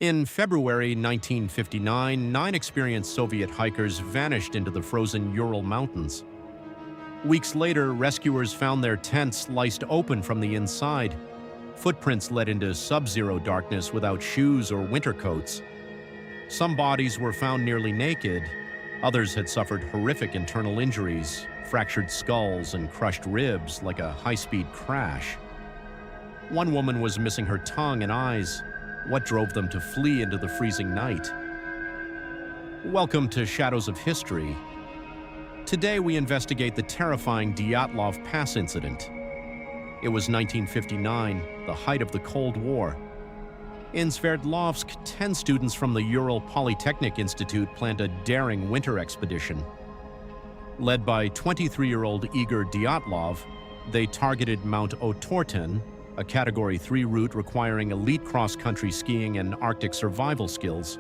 In February 1959, 9 experienced Soviet hikers vanished into the frozen Ural Mountains. Weeks later, rescuers found their tent sliced open from the inside. Footprints led into sub-zero darkness without shoes or winter coats. Some bodies were found nearly naked. Others had suffered horrific internal injuries, fractured skulls and crushed ribs like a high-speed crash. One woman was missing her tongue and eyes. What drove them to flee into the freezing night? Welcome to Shadows of History. Today we investigate the terrifying Dyatlov Pass Incident. It was 1959, the height of the Cold War. In Sverdlovsk, 10 students from the Ural Polytechnic Institute planned a daring winter expedition. Led by 23-year-old Igor Dyatlov, they targeted Mount Otorten, a Category 3 route requiring elite cross-country skiing and Arctic survival skills.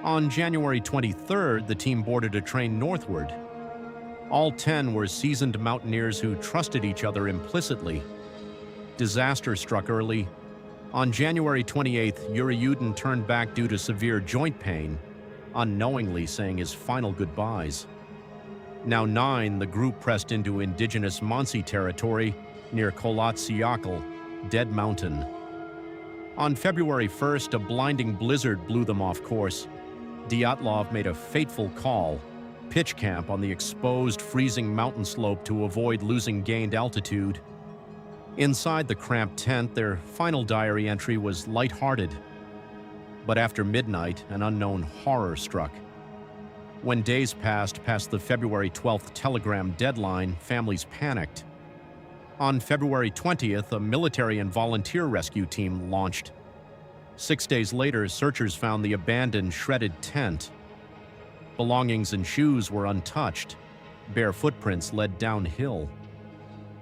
On January 23rd, the team boarded a train northward. All 10 were seasoned mountaineers who trusted each other implicitly. Disaster struck early. On January 28th, Yuri Yudin turned back due to severe joint pain, unknowingly saying his final goodbyes. Now 9, the group pressed into indigenous Mansi territory near Kholat-Syakhl, Dead Mountain. On February 1st, a blinding blizzard blew them off course. Dyatlov made a fateful call: pitch camp on the exposed, freezing mountain slope to avoid losing gained altitude. Inside the cramped tent, their final diary entry was lighthearted. But after midnight, an unknown horror struck. When days passed past the February 12th telegram deadline, families panicked. On February 20th, a military and volunteer rescue team launched. 6 days later, searchers found the abandoned, shredded tent. Belongings and shoes were untouched. Bare footprints led downhill.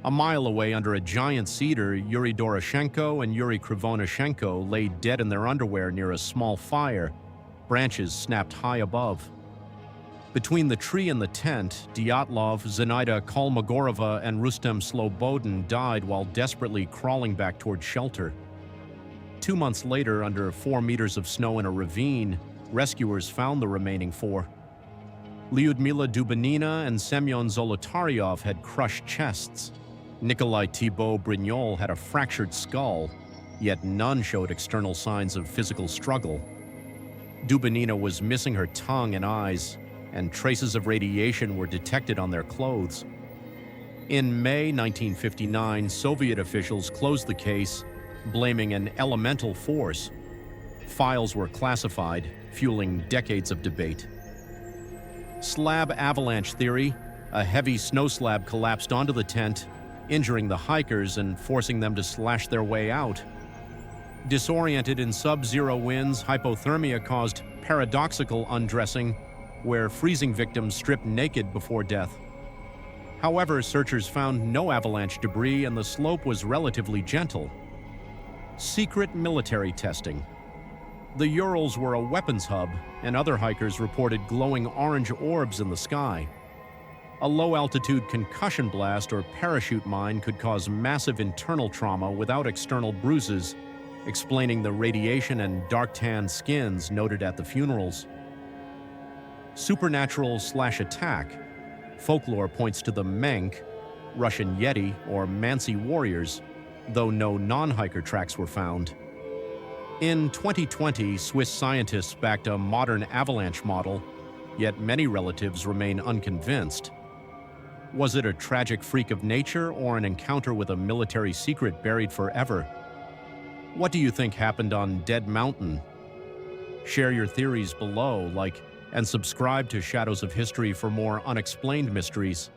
A mile away under a giant cedar, Yuri Doroshenko and Yuri Krivonashenko lay dead in their underwear near a small fire. Branches snapped high above. Between the tree and the tent, Dyatlov, Zenaida Kolmogorova, and Rustem Slobodin died while desperately crawling back toward shelter. 2 months later, under 4 meters of snow in a ravine, rescuers found the remaining 4. Lyudmila Dubinina and Semyon Zolotaryov had crushed chests. Nikolai Thibault Brignol had a fractured skull, yet none showed external signs of physical struggle. Dubinina was missing her tongue and eyes, and traces of radiation were detected on their clothes. In May 1959, Soviet officials closed the case, blaming an elemental force. Files were classified, fueling decades of debate. Slab avalanche theory: a heavy snow slab collapsed onto the tent, injuring the hikers and forcing them to slash their way out. Disoriented in sub-zero winds, hypothermia caused paradoxical undressing, where freezing victims stripped naked before death. However, searchers found no avalanche debris and the slope was relatively gentle. Secret military testing. The Urals were a weapons hub, and other hikers reported glowing orange orbs in the sky. A low-altitude concussion blast or parachute mine could cause massive internal trauma without external bruises, explaining the radiation and dark-tan skins noted at the funerals. Supernatural/attack. Folklore points to the Menk, Russian Yeti, or Mansi warriors, though no non-hiker tracks were found. In 2020, Swiss scientists backed a modern avalanche model, yet many relatives remain unconvinced. Was it a tragic freak of nature or an encounter with a military secret buried forever? What do you think happened on Dead Mountain? Share your theories below, like and subscribe to Shadows of History for more unexplained mysteries.